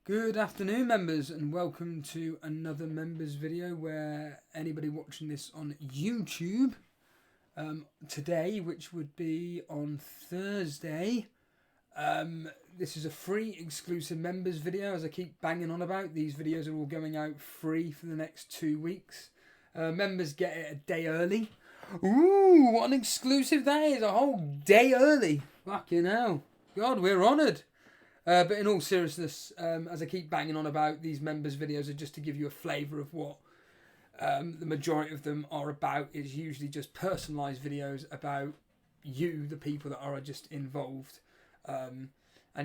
Good afternoon, members, and welcome to another members video where anybody watching this on YouTube today, which would be on Thursday, this is a free exclusive members video. As I keep banging on about, these videos are all going out free for the next 2 weeks. Members get it a day early. Ooh, what an exclusive that is, a whole day early. Fucking hell. God, we're honoured. But in all seriousness, as I keep banging on about, these members videos are just to give you a flavour of what the majority of them are about. It's usually just personalised videos about you, the people that are just involved. And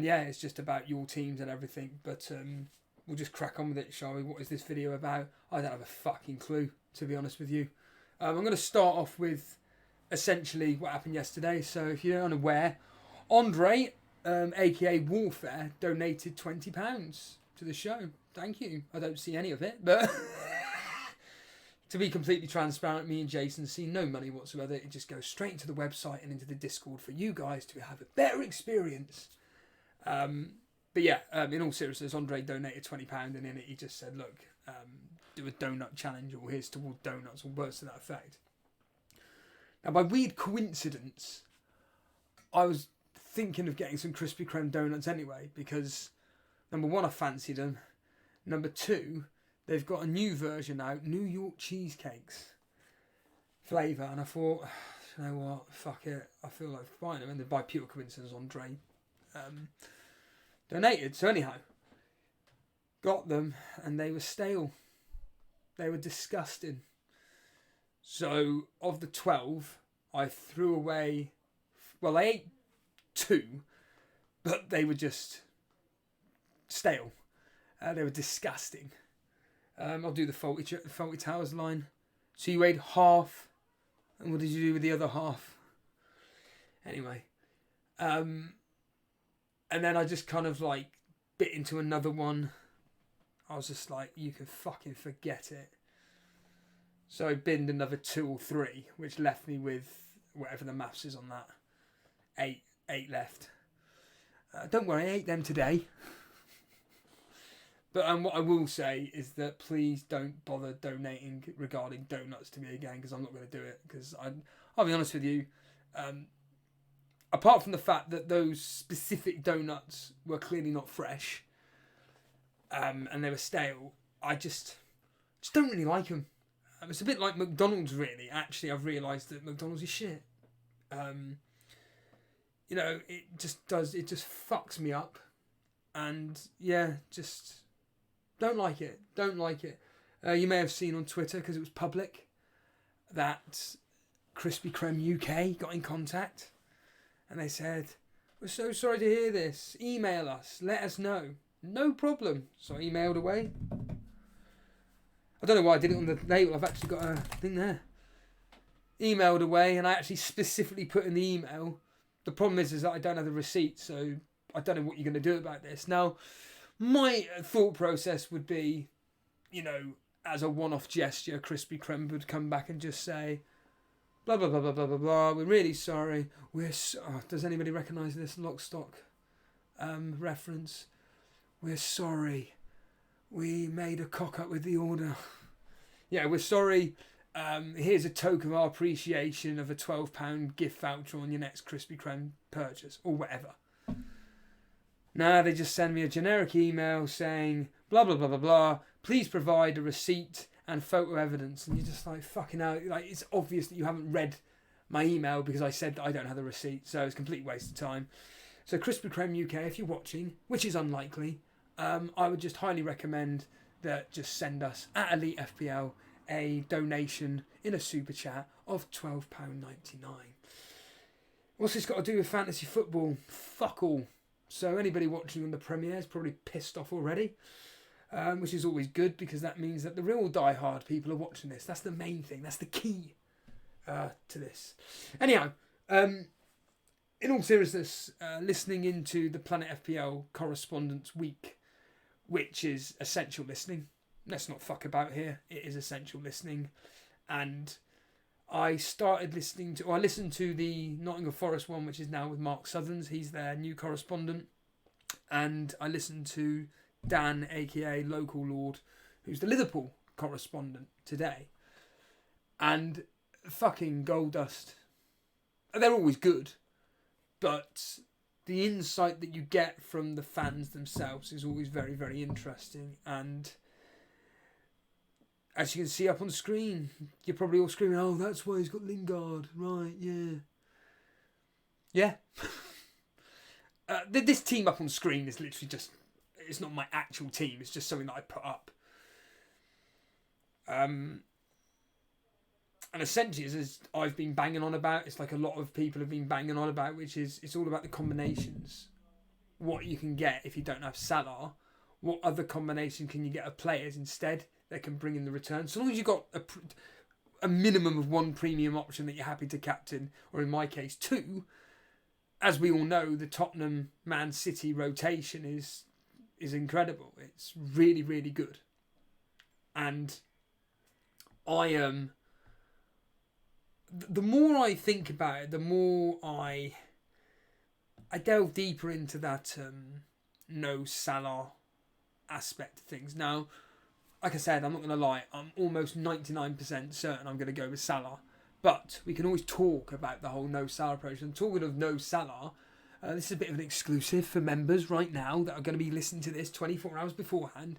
yeah, it's just about your teams and everything. But we'll just crack on with it, shall we? What is this video about? I don't have a fucking clue, to be honest with you. I'm going to start off with essentially what happened yesterday. So if you're unaware, Andre, aka Warfare, donated £20 to the show. Thank you. I don't see any of it, but to be completely transparent, me and Jason see no money whatsoever. It just goes straight into the website and into the Discord for you guys to have a better experience. But yeah, in all seriousness, Andre donated £20, and in it he just said, look, do a donut challenge, or here's toward donuts, or words to that effect. Now, by weird coincidence, I was thinking of getting some Krispy Kreme donuts anyway, because number one, I fancied them. Number two, they've got a new version out, New York cheesecakes flavour, and I thought, you know what, fuck it, I feel like buying them. And then by pure coincidence, Andre donated. So anyhow, got them, and they were stale. They were disgusting. So of the 12, I threw away, well, I ate 2, but they were just stale. They were disgusting. I'll do the faulty towers line. So you ate half, and what did you do with the other half? Anyway, and then I just kind of like bit into another one. I was just like, you can fucking forget it. So I binned another 2 or 3, which left me with whatever the maths is on that. 8 left. Don't worry, I ate them today. But what I will say is that please don't bother donating regarding donuts to me again, because I'm not going to do it. Because I'll be honest with you, apart from the fact that those specific donuts were clearly not fresh, and they were stale, I just don't really like them. It's a bit like McDonald's, really. Actually, I've realised that McDonald's is shit. You know, it just fucks me up. And yeah, just don't like it. Don't like it. You may have seen on Twitter, because it was public, that Krispy Kreme UK got in contact. And they said, we're so sorry to hear this. Email us. Let us know. No problem. So I emailed away. I don't know why I did it on the label. I've actually got a thing there. Emailed away, and I actually specifically put in the email, the problem is that I don't have the receipt, so I don't know what you're going to do about this. Now, my thought process would be, you know, as a one-off gesture, Krispy Kreme would come back and just say, blah, blah, blah, blah, blah, blah, blah. We're really sorry. Does anybody recognise this Lock Stock reference? We're sorry. We made a cock-up with the order. Yeah, we're sorry. Here's a token of our appreciation of a £12 gift voucher on your next Krispy Kreme purchase, or whatever. Now they just send me a generic email saying, blah, blah, blah, blah, blah. Please provide a receipt and photo evidence. And you're just like, fucking hell. Like, it's obvious that you haven't read my email, because I said that I don't have the receipt. So it's a complete waste of time. So Krispy Kreme UK, if you're watching, which is unlikely, I would just highly recommend that just send us at Elite FPL a donation in a super chat of £12.99. What's this got to do with fantasy football? Fuck all. So anybody watching on the Premier is probably pissed off already, which is always good, because that means that the real die-hard people are watching this. That's the main thing. That's the key to this. Anyhow, in all seriousness, listening into the Planet FPL Correspondence Week, which is essential listening. Let's not fuck about here. It is essential listening. And I listened to the Nottingham Forest one, which is now with Mark Southerns. He's their new correspondent. And I listened to Dan, aka Local Lord, who's the Liverpool correspondent today. And fucking Goldust. They're always good, but the insight that you get from the fans themselves is always very, very interesting. And as you can see up on the screen, you're probably all screaming, "Oh, that's why he's got Lingard." Right, yeah. Yeah. This team up on screen is literally just, it's not my actual team, it's just something that I put up. And essentially, as I've been banging on about, it's like a lot of people have been banging on about, which is, it's all about the combinations. What you can get if you don't have Salah. What other combination can you get of players instead that can bring in the return? So long as you've got a minimum of one premium option that you're happy to captain, or in my case, two. As we all know, the Tottenham Man City rotation is incredible. It's really, really good. And I am... the more I think about it, the more I delve deeper into that no Salah aspect of things. Now, like I said, I'm not going to lie, I'm almost 99% certain I'm going to go with Salah. But we can always talk about the whole no Salah approach. And talking of no Salah, this is a bit of an exclusive for members right now that are going to be listening to this 24 hours beforehand.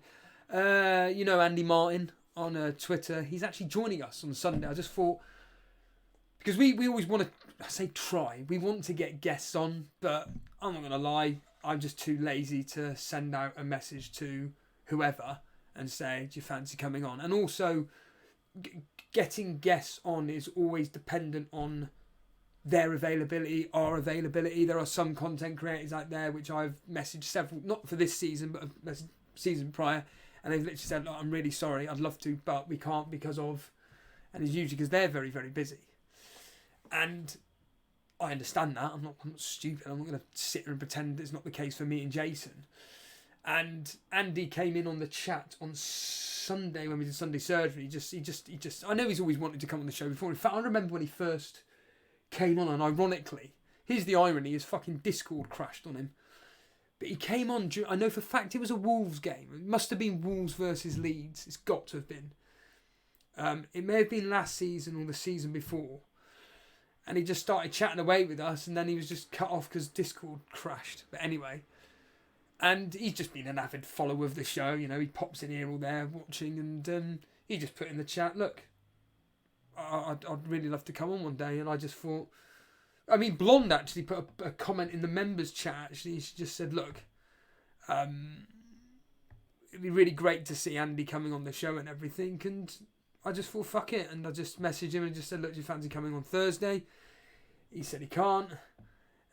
You know Andy Martin on Twitter, he's actually joining us on Sunday. I just thought, because we always want to, I say try, we want to get guests on, but I'm not going to lie, I'm just too lazy to send out a message to whoever and say, do you fancy coming on? And also, getting guests on is always dependent on their availability, our availability. There are some content creators out there which I've messaged several, not for this season, but season prior, and they've literally said, "Look, I'm really sorry, I'd love to, but we can't because of," and it's usually because they're very, very busy. And I understand that. I'm not stupid. I'm not going to sit here and pretend it's not the case for me and Jason. And Andy came in on the chat on Sunday when we did Sunday Surgery. He just. I know he's always wanted to come on the show before. In fact, I remember when he first came on, and ironically, here's the irony: his fucking Discord crashed on him. But he came on. I know for a fact it was a Wolves game. It must have been Wolves versus Leeds. It's got to have been. It may have been last season or the season before. And he just started chatting away with us, and then he was just cut off because Discord crashed. But anyway. And he's just been an avid follower of the show. You know, he pops in here or there watching, and he just put in the chat, "Look, I'd really love to come on one day." And I just thought, I mean, Blonde actually put a comment in the members chat. Actually, she just said, "Look, it'd be really great to see Andy coming on the show and everything." And I just thought, fuck it. And I just messaged him and just said, "Look, do you fancy coming on Thursday?" He said he can't.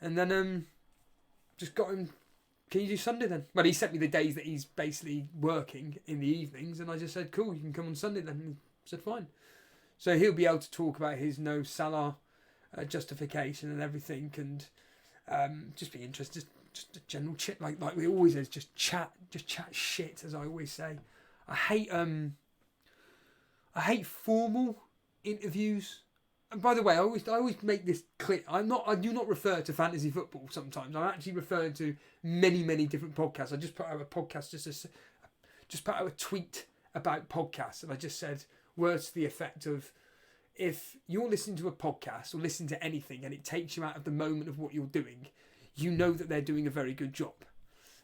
And then just got him, "Can you do Sunday then?" Well, he sent me the days that he's basically working in the evenings, and I just said, "Cool, you can come on Sunday then." And he said, "Fine." So he'll be able to talk about his no Salah justification and everything, and just be interested, just a general chat, like we always is, just chat shit, as I always say. I hate formal interviews. And by the way, I always make this clear. I do not refer to fantasy football sometimes. I'm actually referring to many, many different podcasts. I just put out a podcast, just put out a tweet about podcasts, and I just said words to the effect of, if you're listening to a podcast or listening to anything and it takes you out of the moment of what you're doing, you know that they're doing a very good job.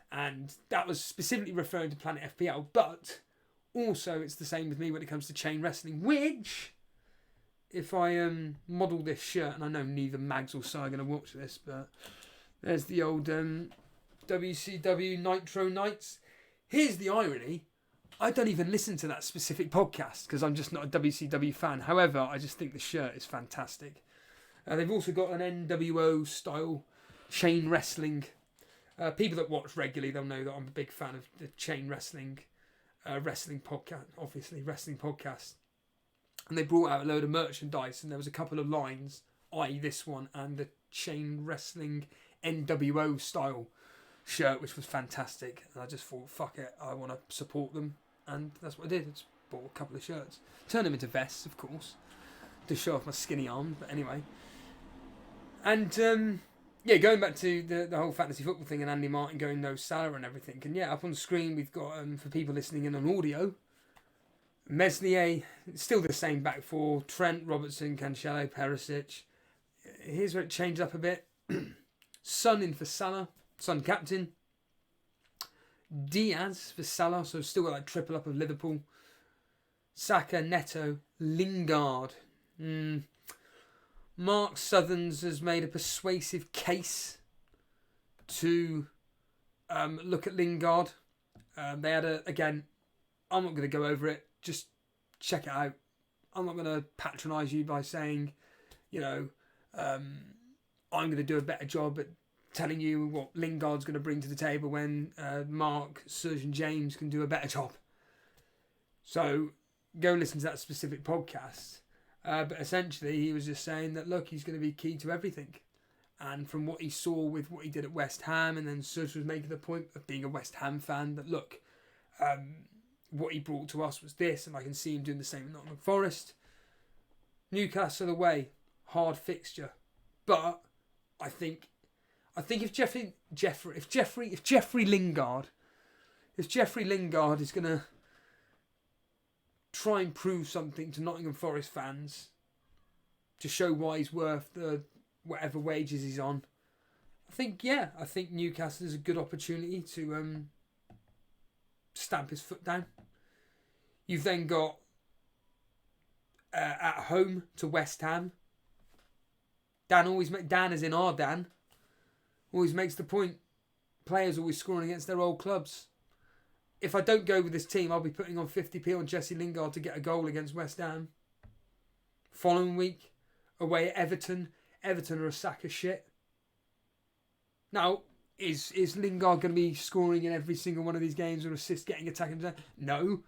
And that was specifically referring to Planet FPL, but also it's the same with me when it comes to chain wrestling, which, if I model this shirt, and I know neither Mags or Si are going to watch this, but there's the old WCW Nitro Nights. Here's the irony: I don't even listen to that specific podcast because I'm just not a WCW fan. However, I just think the shirt is fantastic. They've also got an NWO style chain wrestling. People that watch regularly, they'll know that I'm a big fan of the chain wrestling podcast, obviously wrestling podcast. And they brought out a load of merchandise, and there was a couple of lines, i.e. this one, and the chain wrestling NWO style shirt, which was fantastic. And I just thought, fuck it, I want to support them. And that's what I did. I just bought a couple of shirts. Turned them into vests, of course, to show off my skinny arm. But anyway. And, yeah, going back to the whole fantasy football thing and Andy Martin going no Salah and everything. And yeah, up on the screen we've got, for people listening in on audio, Meslier, still the same back four. Trent, Robertson, Cancelo, Perisic. Here's where it changed up a bit. Son in for Salah. Son captain. Diaz for Salah. So still got that triple up of Liverpool. Saka, Neto, Lingard. Mark Southerns has made a persuasive case to look at Lingard. They had again, I'm not going to go over it. Just check it out. I'm not going to patronise you by saying, I'm going to do a better job at telling you what Lingard's going to bring to the table when Mark, Serge and James can do a better job. So go listen to that specific podcast. But essentially he was just saying that, look, he's going to be key to everything. And from what he saw with what he did at West Ham, and then Serge was making the point of being a West Ham fan, that look, what he brought to us was this, and I can see him doing the same at Nottingham Forest. Newcastle away, hard fixture, but I think if Jeffrey Lingard is gonna try and prove something to Nottingham Forest fans to show why he's worth the whatever wages he's on, I think Newcastle is a good opportunity to stamp his foot down. You've then got at home to West Ham. Dan as in our Dan, always makes the point. Players always scoring against their old clubs. If I don't go with this team, I'll be putting on 50p on Jesse Lingard to get a goal against West Ham. Following week, away at Everton. Everton are a sack of shit. Now, is Lingard going to be scoring in every single one of these games or assist, getting attacking? No.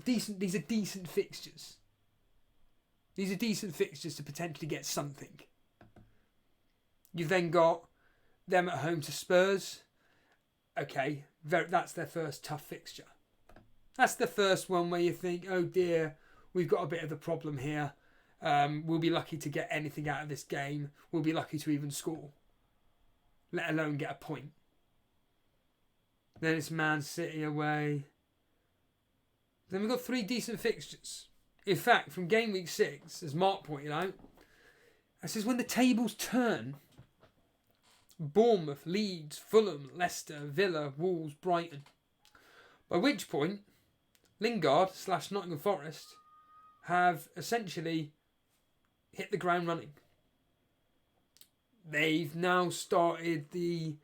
These are decent fixtures. These are decent fixtures to potentially get something. You've then got them at home to Spurs. Okay, that's their first tough fixture. That's the first one where you think, oh dear, we've got a bit of a problem here. We'll be lucky to get anything out of this game. We'll be lucky to even score, let alone get a point. Then it's Man City away. Then we've got 3 decent fixtures. In fact, from game week 6, as Mark pointed out, this is when the tables turn. Bournemouth, Leeds, Fulham, Leicester, Villa, Wolves, Brighton. By which point, Lingard / Nottingham Forest have essentially hit the ground running. They've now started the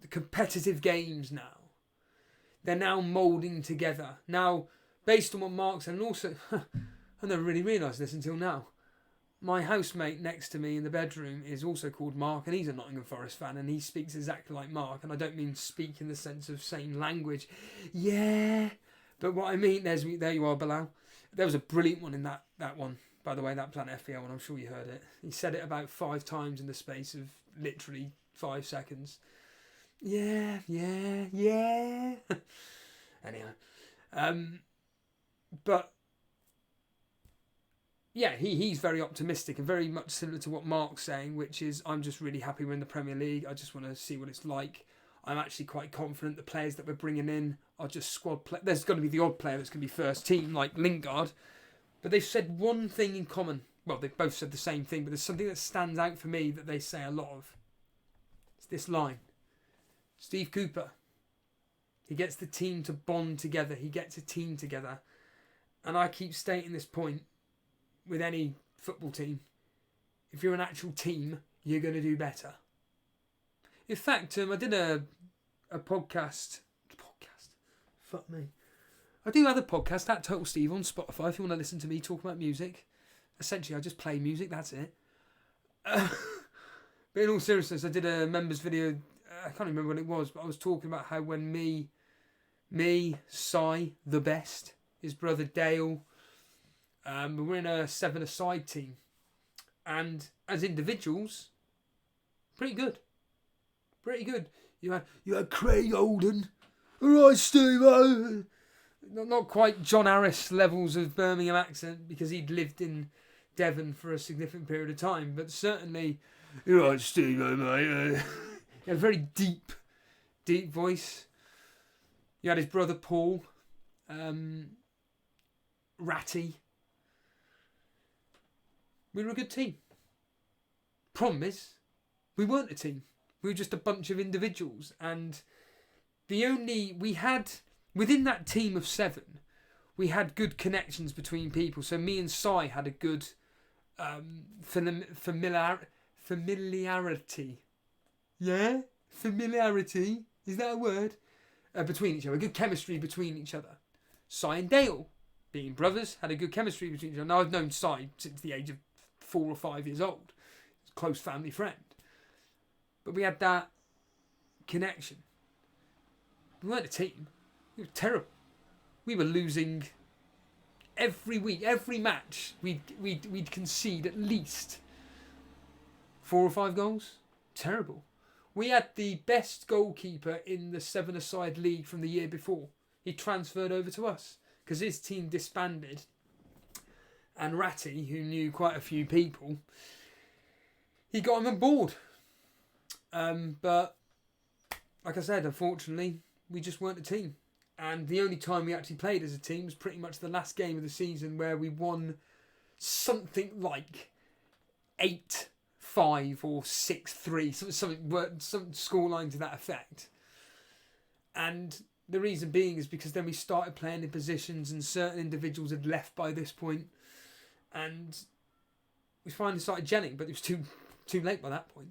competitive games now. They're now moulding together. Now, based on what Mark said, and also, I never really realised this until now, my housemate next to me in the bedroom is also called Mark, and he's a Nottingham Forest fan, and he speaks exactly like Mark, and I don't mean speak in the sense of same language. Yeah, but what I mean, there you are, Bilal. There was a brilliant one in that one, by the way, that Planet FPL one, I'm sure you heard it. He said it about 5 times in the space of literally 5 seconds. Yeah. Anyhow. But yeah, he's very optimistic and very much similar to what Mark's saying, which is, I'm just really happy we're in the Premier League. I just want to see what it's like. I'm actually quite confident the players that we're bringing in are just squad play. There's going to be the odd player that's going to be first team, like Lingard. But they've said one thing in common. Well, they've both said the same thing, but there's something that stands out for me that they say a lot of. It's this line. Steve Cooper. He gets the team to bond together. He gets a team together. And I keep stating this point with any football team. If you're an actual team, you're going to do better. In fact, I did a podcast. Fuck me. I do have a podcast at Total Steve on Spotify if you want to listen to me talk about music. Essentially, I just play music, that's it. But in all seriousness, I did a members video. I can't remember when it was, but I was talking about how when me, Si, the best, his brother Dale, we're in a 7-a-side team. And as individuals, pretty good. Pretty good. You had Craig Olden. Alright, Steve. Not quite John Harris levels of Birmingham accent, because he'd lived in Devon for a significant period of time, but certainly, you're right, Steve, mate. He had a very deep voice. You had his brother Paul, Ratty. We were a good team. Problem is, we weren't a team. We were just a bunch of individuals, and we had within that team of 7, we had good connections between people. So me and Sai had a good familiarity. Yeah, familiarity, is that a word? Between each other, good chemistry between each other. Sai and Dale, being brothers, had a good chemistry between each other. Now I've known Sai since the age of 4 or 5 years old. Close family friend. But we had that connection. We weren't a team. We were terrible. We were losing every week, every match. We'd concede at least 4 or 5 goals. Terrible. We had the best goalkeeper in the 7-a-side league from the year before. He transferred over to us because his team disbanded. And Ratty, who knew quite a few people, he got him on board. But like I said, unfortunately, we just weren't a team. And the only time we actually played as a team was pretty much the last game of the season, where we won something like 8-5 or 6-3, some scoreline to that effect. And the reason being is because then we started playing in positions and certain individuals had left by this point, and we finally started gelling, but it was too late by that point.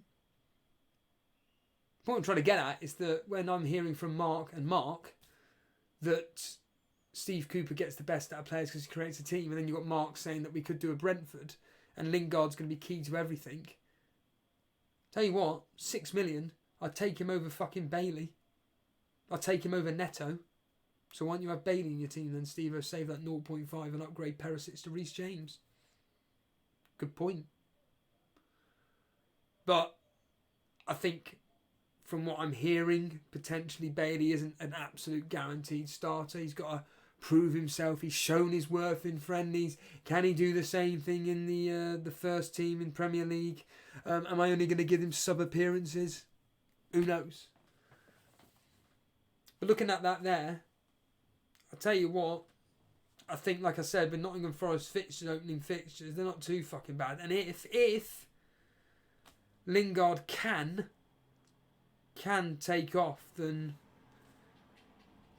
The point I'm trying to get at is that when I'm hearing from Mark that Steve Cooper gets the best out of players because he creates a team, and then you've got Mark saying that we could do a Brentford and Lingard's going to be key to everything. Tell you what, 6 million, I'd take him over fucking Bailey. I'd take him over Neto. So why don't you have Bailey in your team then, Steve? Save that 0.5 and upgrade Perisic to Reece James. Good point. But I think from what I'm hearing, potentially Bailey isn't an absolute guaranteed starter. He's got to prove himself. He's shown his worth in friendlies. Can he do the same thing in the first team in Premier League? Am I only going to give him sub appearances? Who knows? But looking at that there, I'll tell you what, I think, like I said, with Nottingham Forest fixtures, opening fixtures, they're not too fucking bad. And if Lingard can take off, then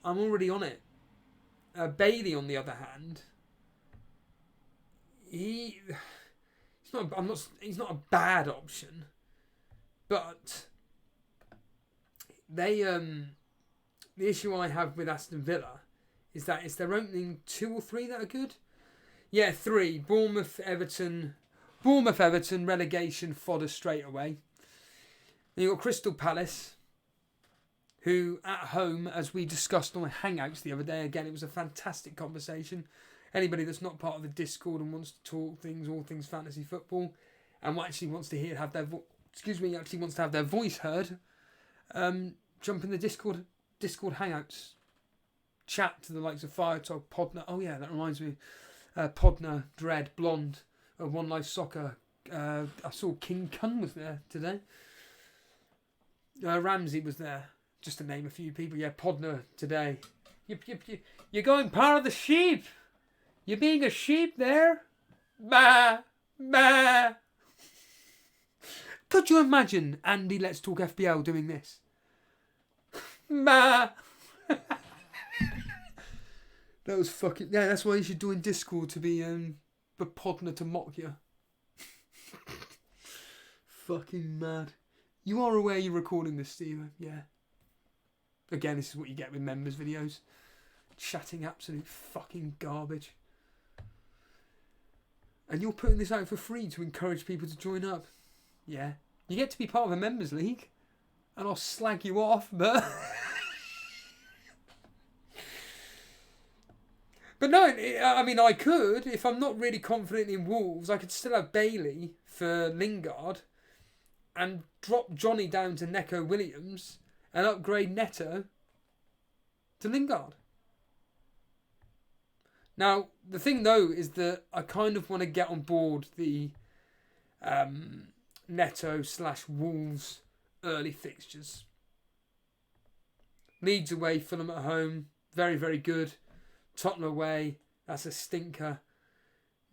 I'm already on it. Bailey, on the other hand, he's not a bad option, but the issue I have with Aston Villa is that it's their opening 2 or 3 that are good. Yeah, 3. Bournemouth, Everton, relegation fodder straight away. Then you've got Crystal Palace, who at home, as we discussed on Hangouts the other day, again, it was a fantastic conversation. Anybody that's not part of the Discord and wants to talk all things fantasy football, and actually wants to have their voice heard, jump in the Discord Hangouts. Chat to the likes of Firetop, Podner. Oh yeah, that reminds me. Podner, Dread, Blonde, One Life Soccer. I saw King Kun was there today. Ramsey was there, just to name a few people. Yeah, Podner today. You're going part of the sheep. You're being a sheep there. Bah, bah. Could you imagine Andy Let's Talk FPL doing this? Bah. That was fucking... Yeah, that's why you should join Discord, to be the Podner to mock you. Fucking mad. You are aware you're recording this, Steve? Yeah. Again, this is what you get with members' videos. Chatting absolute fucking garbage. And you're putting this out for free to encourage people to join up. Yeah. You get to be part of a members' league. And I'll slag you off, but... But no, I mean, I could. If I'm not really confident in Wolves, I could still have Bailey for Lingard and drop Johnny down to Neco Williams and upgrade Neto to Lingard. Now, the thing though is that I kind of want to get on board the Neto/Wolves early fixtures. Leeds away, Fulham at home, very, very good. Tottenham away, that's a stinker.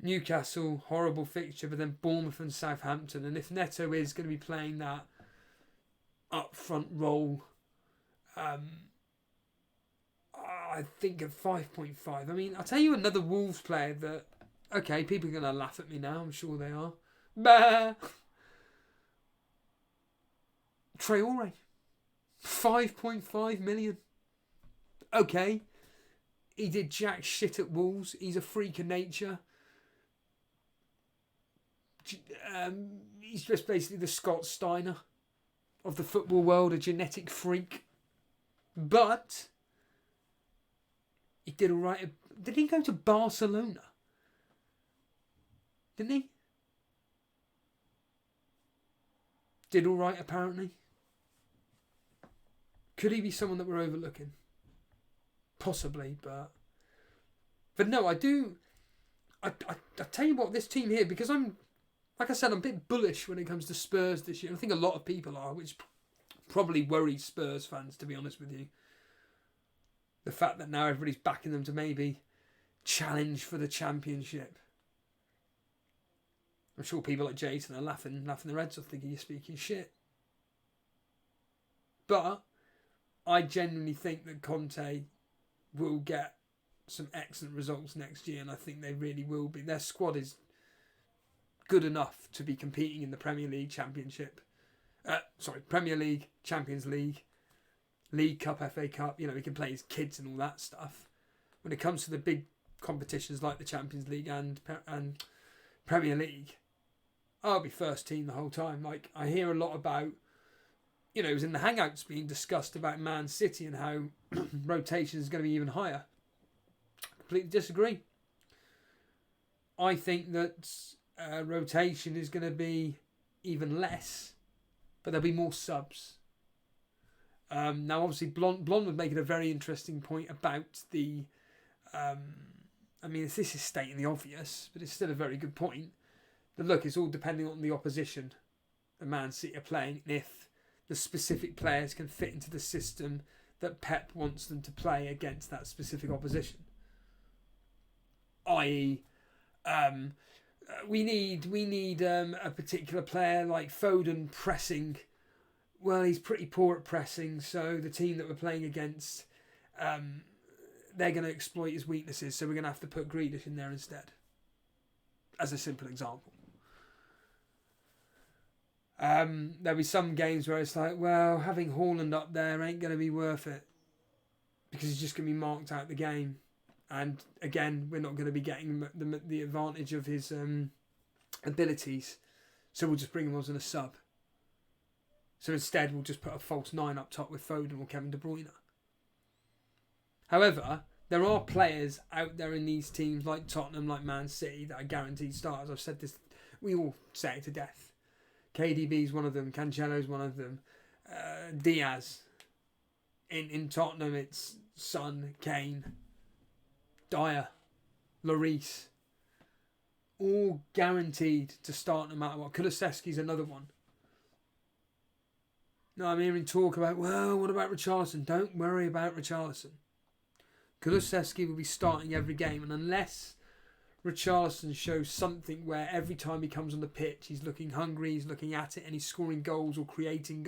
Newcastle, horrible fixture, but then Bournemouth and Southampton. And if Neto is going to be playing that up front role, I think at 5.5. I mean, I'll tell you another Wolves player that, okay, people are going to laugh at me now, I'm sure they are. Bah! Traore. 5.5 million. Okay. He did jack shit at Wolves. He's a freak of nature. He's just basically the Scott Steiner of the football world, a genetic freak. But he did all right. Did he go to Barcelona? Didn't he? Did all right, apparently. Could he be someone that we're overlooking? Possibly, but no, I do. I tell you what, this team here, because I'm, like I said, I'm a bit bullish when it comes to Spurs this year. I think a lot of people are, which probably worries Spurs fans, to be honest with you. The fact that now everybody's backing them to maybe challenge for the championship. I'm sure people like Jason are laughing their heads off, thinking you're speaking shit. But I genuinely think that Conte will get some excellent results next year, and I think they really will be. Their squad is good enough to be competing in the Premier League Championship. Premier League, Champions League, League Cup, FA Cup. You know, he can play his kids and all that stuff. When it comes to the big competitions like the Champions League and Premier League, I'll be first team the whole time. Like, I hear a lot about, you know, it was in the Hangouts being discussed about Man City and how rotation is going to be even higher. Completely disagree. I think that rotation is going to be even less, but there'll be more subs. Now, obviously, Blonde would make it a very interesting point about the... I mean, this is stating the obvious, but it's still a very good point. But look, it's all depending on the opposition that Man City are playing, and if the specific players can fit into the system that Pep wants them to play against that specific opposition. I.e., we need a particular player like Foden pressing. Well, he's pretty poor at pressing, so the team that we're playing against, they're going to exploit his weaknesses, so we're going to have to put Grealish in there instead. As a simple example. There'll be some games where it's like, well, having Haaland up there ain't going to be worth it, because he's just going to be marked out the game. And again, we're not going to be getting the advantage of his abilities, so we'll just bring him on as a sub. So instead, we'll just put a false 9 up top with Foden or Kevin De Bruyne. However, there are players out there in these teams like Tottenham, like Man City, that are guaranteed starters. I've said this, we all say it to death. KDB's one of them, Cancelo's one of them, Diaz. In Tottenham, it's Son, Kane, Dyer, Lloris. All guaranteed to start no matter what. Kulusevski's another one. No, I'm hearing talk about, well, what about Richarlison? Don't worry about Richarlison. Kulusevski will be starting every game, and unless Richarlison shows something where every time he comes on the pitch he's looking hungry, he's looking at it, and he's scoring goals or creating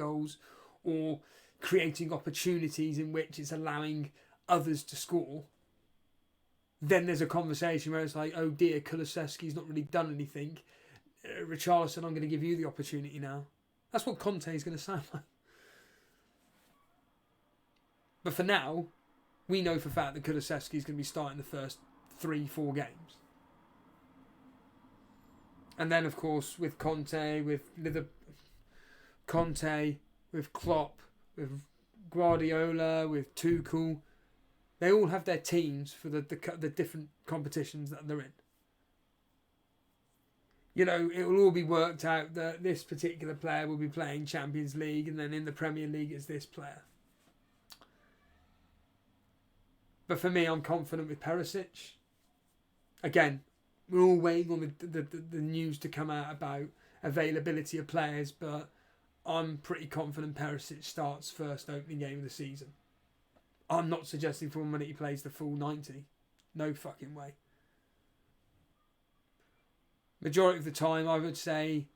opportunities in which it's allowing others to score, then there's a conversation where it's like, oh dear, Kulusevski's not really done anything. Richarlison, I'm going to give you the opportunity now. That's what Conte is going to sound like. But for now, we know for a fact that Kulusevski is going to be starting the first 3-4 games. And then, of course, with Conte, with Klopp, with Guardiola, with Tuchel, they all have their teams for the different competitions that they're in. You know, it will all be worked out that this particular player will be playing Champions League, and then in the Premier League it's this player. But for me, I'm confident with Perisic. Again, we're all waiting on the news to come out about availability of players, but I'm pretty confident Perisic starts first opening game of the season. I'm not suggesting for 1 minute he plays the full 90. No fucking way. Majority of the time, I would say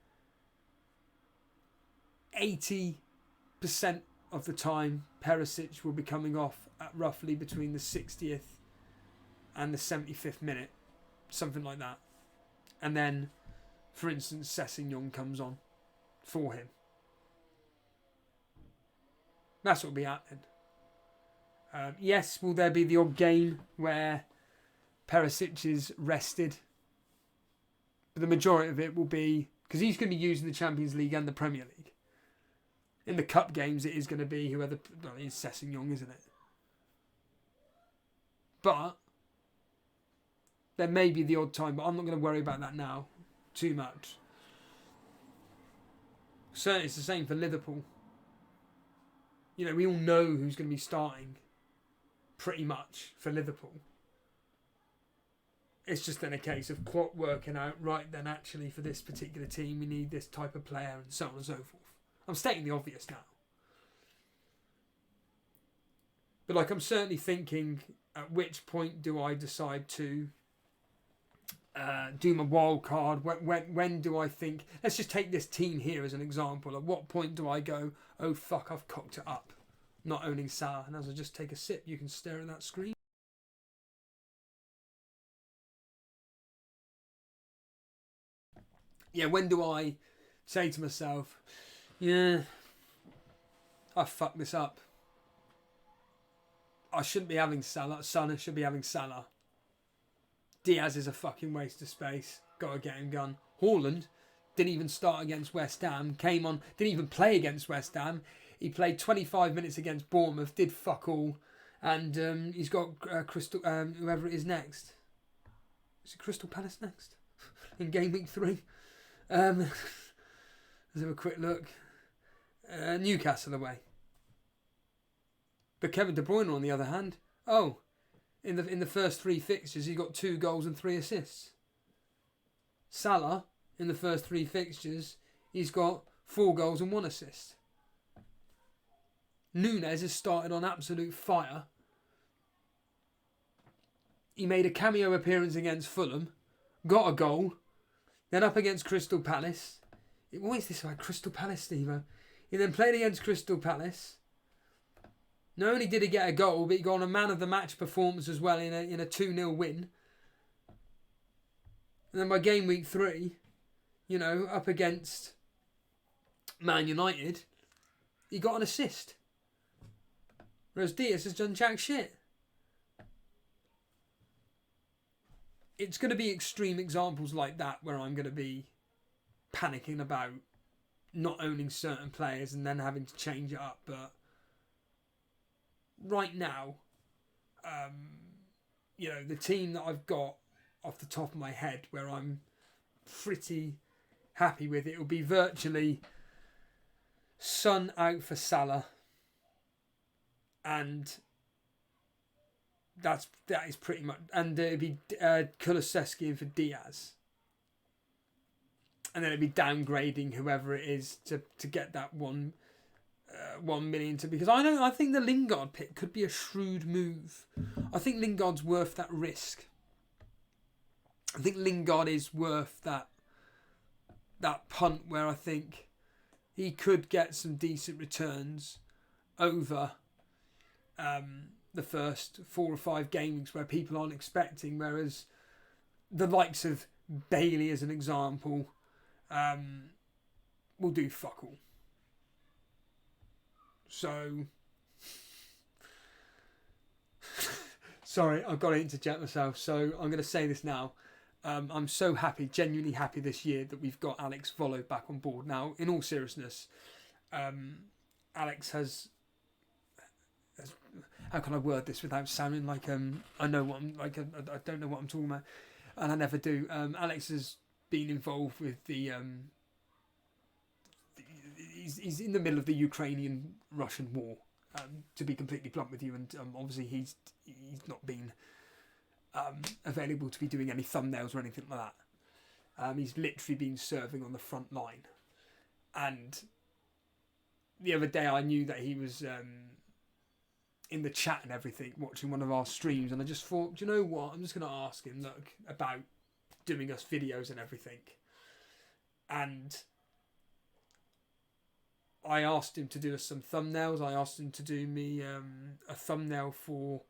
80% of the time, Perisic will be coming off at roughly between the 60th and the 75th minute. Something like that. And then, for instance, Sessegnon comes on for him. That's what will be happening. Yes, will there be the odd game where Perisic is rested? But the majority of it will be, because he's going to be using the Champions League and the Premier League. In the cup games, it is going to be whoever, well, it's Sessegnon, isn't it? But there may be the odd time, but I'm not going to worry about that now too much. Certainly, it's the same for Liverpool. You know, we all know who's going to be starting pretty much for Liverpool. It's just then a case of Klopp working out, right then actually for this particular team we need this type of player and so on and so forth. I'm stating the obvious now. But like I'm certainly thinking at which point do I decide to do my wild card? When do I think, let's just take this team here as an example. At what point do I go, oh fuck, I've cocked it up, not owning Salah? And as I just take a sip, you can stare at that screen. Yeah, when do I say to myself, yeah, I fucked this up. I shouldn't be having Salah. Son should be having Salah. Diaz is a fucking waste of space. Got to get him gone. Haaland didn't even start against West Ham. Came on, didn't even play against West Ham. He played 25 minutes against Bournemouth. Did fuck all. And he's got Crystal, whoever it is next. Is it Crystal Palace next? In Gameweek 3? Let's have a quick look. Newcastle away. But Kevin De Bruyne, on the other hand, in the first 3 fixtures, he got 2 goals and 3 assists. Salah, in the first 3 fixtures, he's got 4 goals and 1 assist. Núñez has started on absolute fire. He made a cameo appearance against Fulham, got a goal, then up against Crystal Palace. What is this about Crystal Palace, Steve? He then played against Crystal Palace. Not only did he get a goal, but he got on a man of the match performance as well in a 2-0 win. And then by game week 3, you know, up against Man United, he got an assist. Whereas Diaz has done jack shit. It's going to be extreme examples like that where I'm going to be panicking about not owning certain players and then having to change it up. But right now, you know, the team that I've got off the top of my head where I'm pretty happy with, it will be virtually Son out for Salah, and that is pretty much, and it'd be Kulusevski in for Diaz, and then it'd be downgrading whoever it is to get that 1 million to, because I think the Lingard pick could be a shrewd move. I think Lingard's worth that risk. I think Lingard is worth that punt where I think he could get some decent returns over the first 4 or 5 games where people aren't expecting, whereas the likes of Bailey, as an example, will do fuck all. So, sorry, I've got to interject myself. So I'm going to say this now. I'm so happy, genuinely happy this year that we've got Alex Volo back on board. Now, in all seriousness, Alex has, how can I word this without sounding like I know what I'm like? I don't know what I'm talking about, and I never do. Alex has been involved with the. He's in the middle of the Ukrainian-Russian war. To be completely blunt with you, and obviously he's not been available to be doing any thumbnails or anything like that. He's literally been serving on the front line. And the other day I knew that he was in the chat and everything, watching one of our streams, and I just thought, do you know what? I'm just going to ask him, look, about doing us videos and everything. And I asked him to do us some thumbnails. I asked him to do me a thumbnail for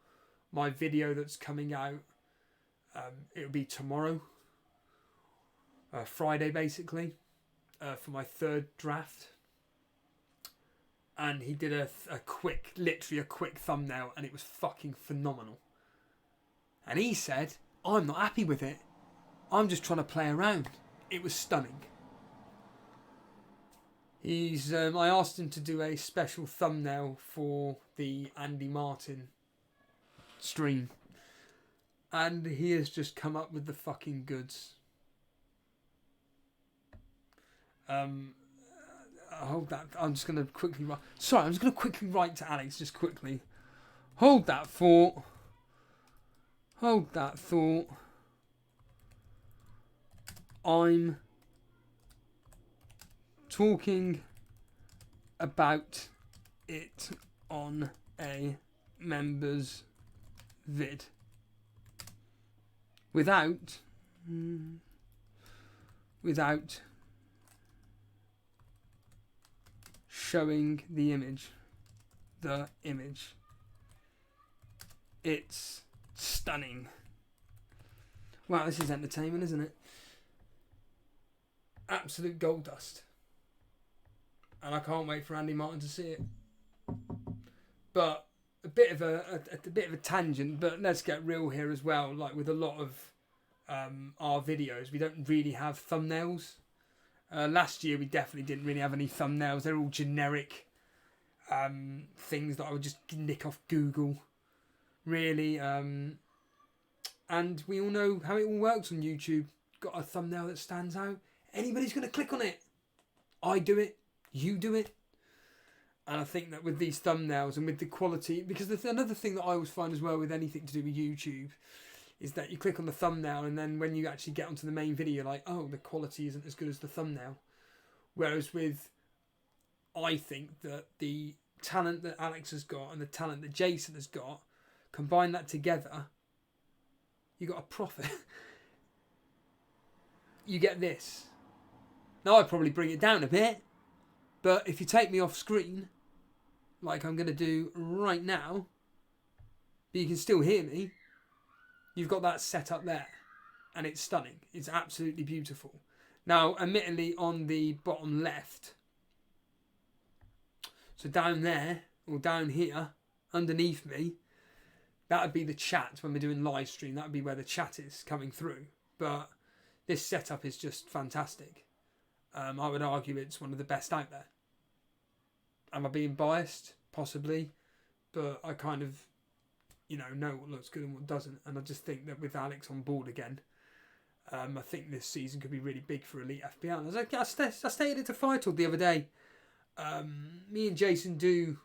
my video that's coming out. It'll be tomorrow, Friday basically, for my third draft. And he did a quick, literally a quick thumbnail, and it was fucking phenomenal. And he said, I'm not happy with it. I'm just trying to play around. It was stunning. I asked him to do a special thumbnail for the Andy Martin stream. And he has just come up with the fucking goods. Hold that. I'm just going to quickly write. Sorry, I'm just going to quickly write to Alex, just quickly. Hold that thought. Hold that thought. I'm talking about it on a members vid. Without showing the image. It's stunning. Wow, this is entertainment, isn't it? Absolute gold dust. And I can't wait for Andy Martin to see it. But a bit of a tangent, but let's get real here as well. Like with a lot of our videos, we don't really have thumbnails. Last year we definitely didn't really have any thumbnails. They're all generic things that I would just nick off Google, really. And we all know how it all works on YouTube. Got a thumbnail that stands out, anybody's going to click on it. I do it, you do it. And I think that with these thumbnails and with the quality, because another thing that I always find as well with anything to do with YouTube is that you click on the thumbnail and then when you actually get onto the main video, you're like, oh, the quality isn't as good as the thumbnail. Whereas I think that the talent that Alex has got and the talent that Jason has got, combine that together, you got a profit. You get this. Now I'd probably bring it down a bit, but if you take me off screen, like I'm going to do right now, but you can still hear me, you've got that set up there, and it's stunning. It's absolutely beautiful. Now, admittedly, on the bottom left, so down there, or down here, underneath me, that would be the chat when we're doing live stream. That would be where the chat is coming through. But this setup is just fantastic. I would argue it's one of the best out there. Am I being biased? Possibly. But I kind of, know what looks good and what doesn't. And I just think that with Alex on board again, I think this season could be really big for Elite FPL. I stated it to Firetalk the other day. Me and Jason do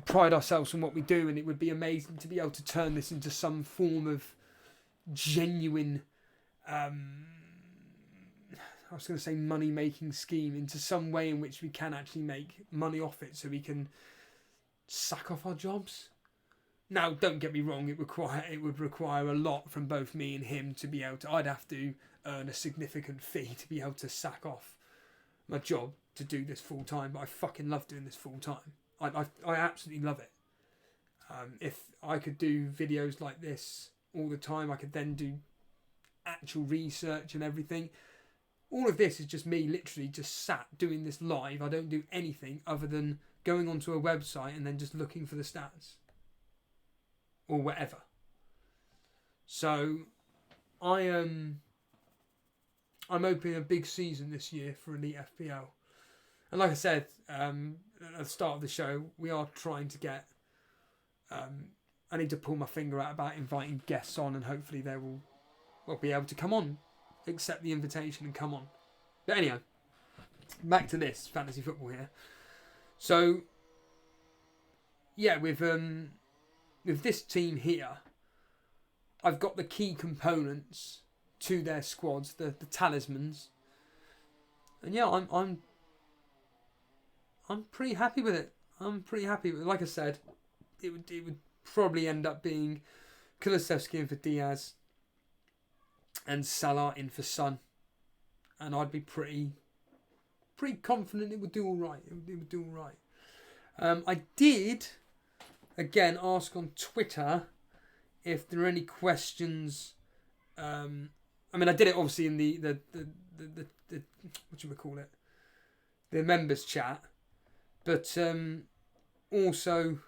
pride ourselves on what we do, and it would be amazing to be able to turn this into some form of genuine, I was going to say money-making scheme, into some way in which we can actually make money off it so we can sack off our jobs. Now, don't get me wrong, it would require a lot from both me and him to be able to, I'd have to earn a significant fee to be able to sack off my job to do this full time, but I fucking love doing this full time. I absolutely love it. If I could do videos like this all the time, I could then do actual research and everything. All of this is just me literally just sat doing this live. I don't do anything other than going onto a website and then just looking for the stats or whatever. So I'm opening a big season this year for Elite FPL. And like I said at the start of the show, we are trying to get... I need to pull my finger out about inviting guests on, and hopefully they will be able to come on, accept the invitation and come on. But anyhow, back to this fantasy football here. So, yeah, with this team here, I've got the key components to their squads, the talismans, and yeah, I'm pretty happy with it. I'm pretty happy with it. Like I said, it would probably end up being Kulusevski in for Diaz and Salah in for Son, and I'd be pretty confident it would do all right. It would do all right. I did again ask on Twitter if there are any questions. I mean, I did it obviously in the what do we call it, the members chat, but also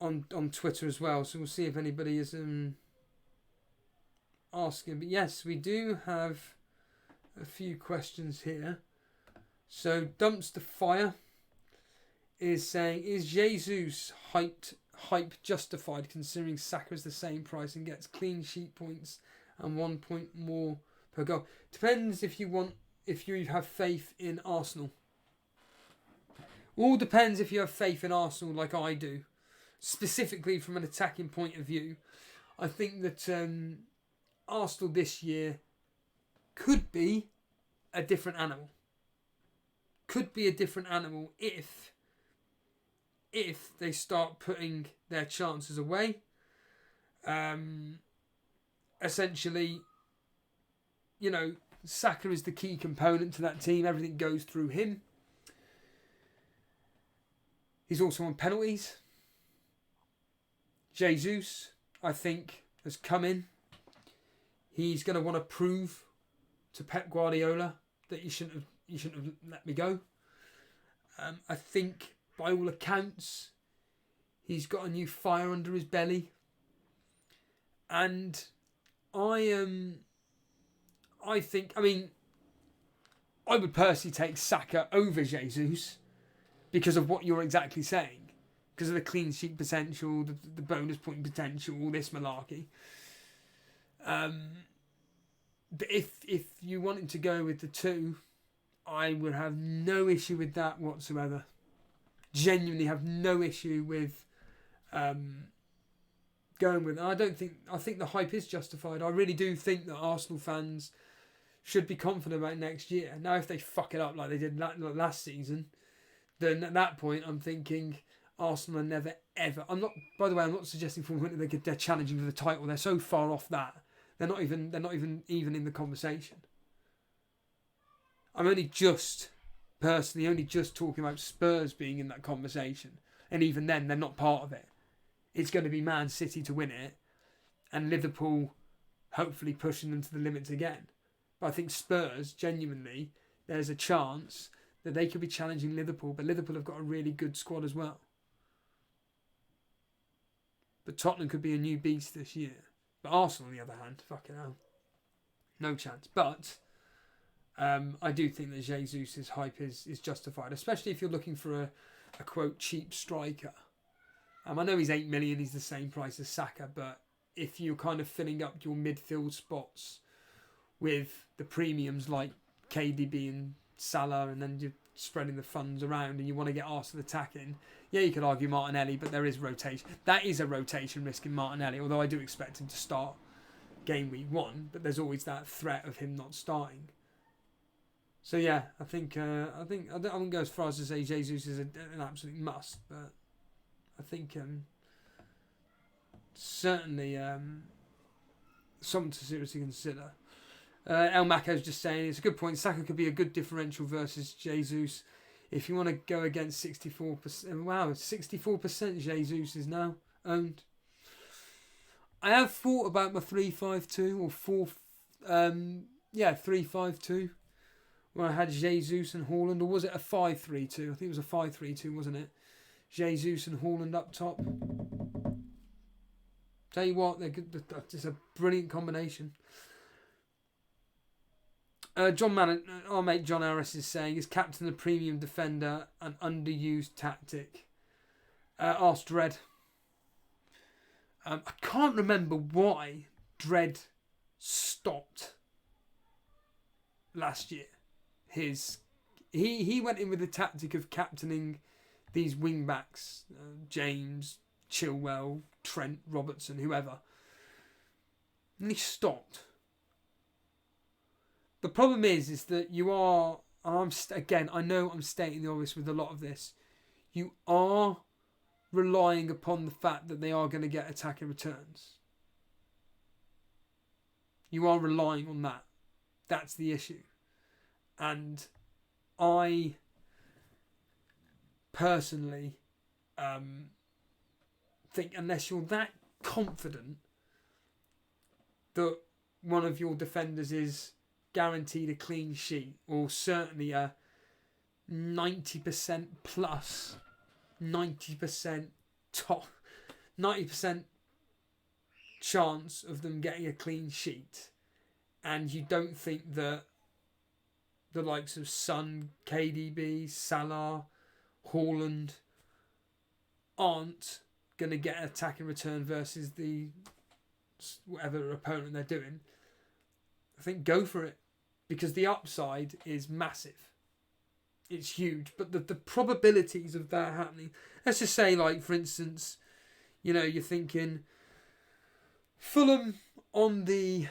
on Twitter as well. So we'll see if anybody is asking. But yes, we do have a few questions here. So Dumpster Fire is saying, is Jesus hype justified considering Saka is the same price and gets clean sheet points and 1 point more per goal? Depends if you have faith in Arsenal. All depends if you have faith in Arsenal like I do. Specifically from an attacking point of view, I think that Arsenal this year could be a different animal. Could be a different animal if they start putting their chances away. Essentially, Saka is the key component to that team. Everything goes through him. He's also on penalties. Jesus, I think, has come in. He's going to want to prove to Pep Guardiola that you shouldn't have let me go. I think, by all accounts, he's got a new fire under his belly, and I think, I mean, I would personally take Saka over Jesus because of what you're exactly saying, because of the clean sheet potential, the bonus point potential, all this malarkey. But if you wanted to go with the two, I would have no issue with that whatsoever. Genuinely have no issue with going with it. I think the hype is justified. I really do think that Arsenal fans should be confident about next year. Now, if they fuck it up like they did last season, then at that point I'm thinking Arsenal are never ever. I'm not suggesting for a minute they're challenging for the title. They're so far off that they're not even in the conversation. I'm only just talking about Spurs being in that conversation, and even then they're not part of it. It's going to be Man City to win it, and Liverpool hopefully pushing them to the limits again. But I think Spurs, genuinely, there's a chance that they could be challenging Liverpool, but Liverpool have got a really good squad as well. But Tottenham could be a new beast this year. But Arsenal, on the other hand, fucking hell, no chance. But I do think that Jesus' hype is justified, especially if you're looking for a quote cheap striker. I know he's 8 million, he's the same price as Saka, but if you're kind of filling up your midfield spots with the premiums like KDB and Salah, and then you're spreading the funds around and you want to get Arsenal attacking, yeah, you could argue Martinelli, but there is rotation. That is a rotation risk in Martinelli, although I do expect him to start game week 1, but there's always that threat of him not starting. So yeah, I think I wouldn't go as far as to say Jesus is an absolute must, but I think certainly something to seriously consider. El Maco's just saying it's a good point. Saka could be a good differential versus Jesus. If you want to go against 64%, wow, 64% Jesus is now owned. I have thought about my 3-5-2 or 3-5-2. When I had Jesus and Haaland, or was it a 5-3-2? I think it was a 5-3-2, wasn't it? Jesus and Haaland up top. Tell you what, they're good. It's a brilliant combination. Our mate John Harris is saying, is captain the premium defender an underused tactic? Ask Dredd. I can't remember why Dredd stopped last year. He went in with the tactic of captaining these wing backs, James, Chilwell, Trent, Robertson, whoever. And he stopped. The problem is that you are, again, I know I'm stating the obvious with a lot of this, you are relying upon the fact that they are going to get attacking returns. You are relying on that. That's the issue. And I personally think unless you're that confident that one of your defenders is guaranteed a clean sheet, or certainly a 90% plus, 90% top, 90% chance of them getting a clean sheet, and you don't think that the likes of Son, KDB, Salah, Haaland aren't going to get an attacking return versus the whatever opponent they're doing, I think go for it, because the upside is massive. It's huge, but the probabilities of that happening, let's just say, like, for instance, you know, you're thinking Fulham on the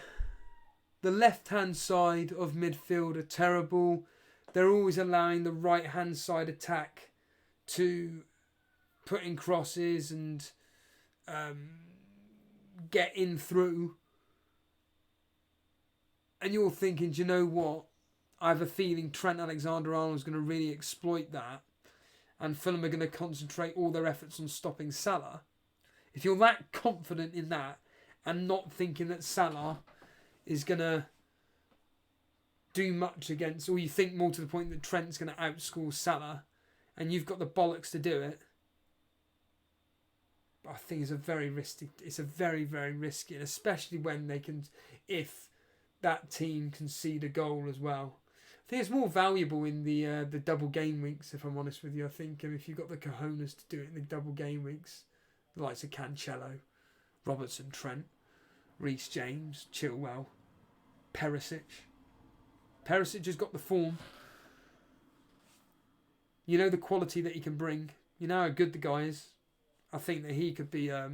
left-hand side of midfield are terrible. They're always allowing the right-hand side attack to put in crosses and get in through. And you're thinking, do you know what? I have a feeling Trent Alexander-Arnold is going to really exploit that, and Fulham are going to concentrate all their efforts on stopping Salah. If you're that confident in that, and not thinking that Salah is going to do much against, or you think more to the point that Trent's going to outscore Salah, and you've got the bollocks to do it, I think it's a very risky. It's a very, very risky, and especially when they can, if that team concede a goal as well. I think it's more valuable in the double game weeks, if I'm honest with you. I think if you've got the cojones to do it in the double game weeks, the likes of Cancelo, Robertson, Trent, Reece James, Chilwell, Perisic. Perisic has got the form. You know the quality that he can bring. You know how good the guy is. I think that he could be a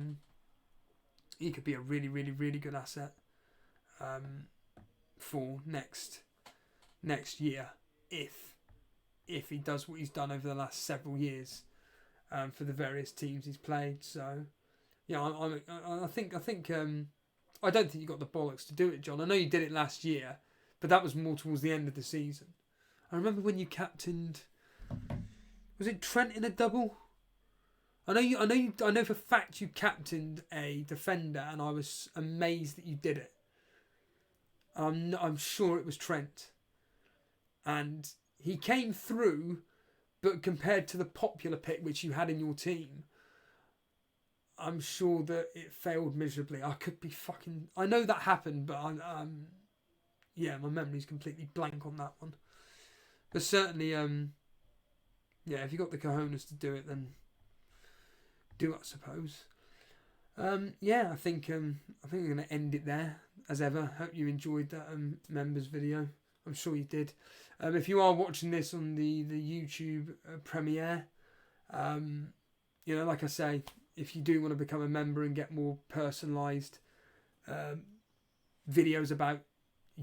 really, really, really good asset for next year if he does what he's done over the last several years for the various teams he's played. So yeah, I think I don't think you got the bollocks to do it, John. I know you did it last year, but that was more towards the end of the season. I remember when you captained, was it Trent in a double? I know for a fact you captained a defender, and I was amazed that you did it. I'm sure it was Trent. And he came through, but compared to the popular pick which you had in your team, I'm sure that it failed miserably. I could be fucking... I know that happened, but yeah, my memory's completely blank on that one. But certainly, yeah, if you got the cojones to do it, then do it, I suppose. Yeah, I think I'm going to end it there, as ever. Hope you enjoyed that members video. I'm sure you did. If you are watching this on the YouTube premiere, you know, like I say, if you do want to become a member and get more personalised videos about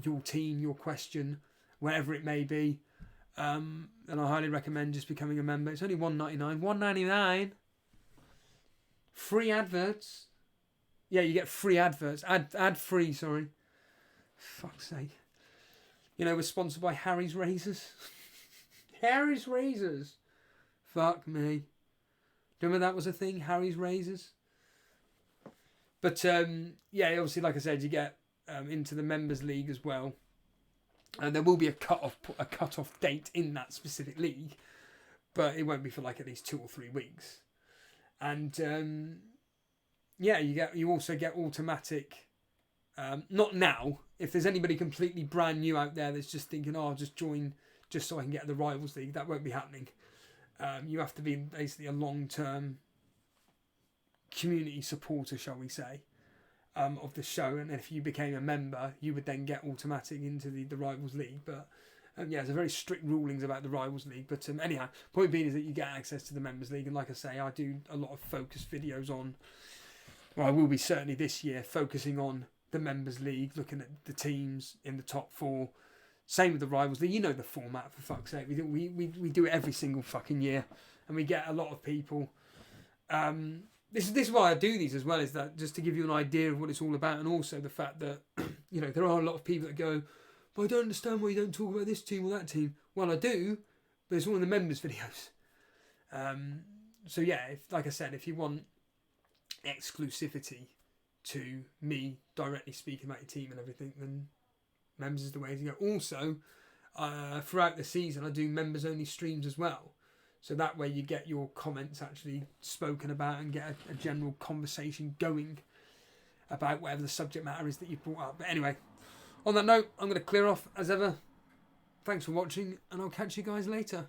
your team, your question, wherever it may be, then I highly recommend just becoming a member. It's only $1.99. $1.99. Free adverts. Yeah, you get free adverts. Ad free, sorry. Fuck's sake. You know, we're sponsored by Harry's Razors. Harry's Razors. Fuck me. Remember that was a thing? Harry's Razors? But, yeah, obviously, like I said, you get into the Members League as well. And there will be a cut-off date in that specific league. But it won't be for like at least 2 or 3 weeks. And, yeah, you also get automatic... not now. If there's anybody completely brand new out there that's just thinking, oh, I'll just join just so I can get the Rivals League, that won't be happening. You have to be basically a long-term community supporter, shall we say, of the show. And if you became a member, you would then get automatic into the Rivals League. But Yeah, there's a very strict rulings about the Rivals League. But anyhow, point being is that you get access to the Members League. And like I say, I do a lot of focus videos on, well, I will be certainly this year, focusing on the Members League, looking at the teams in the top 4. Same with the Rivals League. You know the format, for fuck's sake. We do it every single fucking year. And we get a lot of people. This is why I do these as well, is that just to give you an idea of what it's all about. And also the fact that, you know, there are a lot of people that go, well, I don't understand why you don't talk about this team or that team. Well, I do, but it's all in the members videos. So yeah, like I said, if you want exclusivity to me directly speaking about your team and everything, then members is the way to go. Also, throughout the season, I do members only streams as well. So that way you get your comments actually spoken about and get a general conversation going about whatever the subject matter is that you brought up. But anyway, on that note, I'm going to clear off as ever. Thanks for watching, and I'll catch you guys later.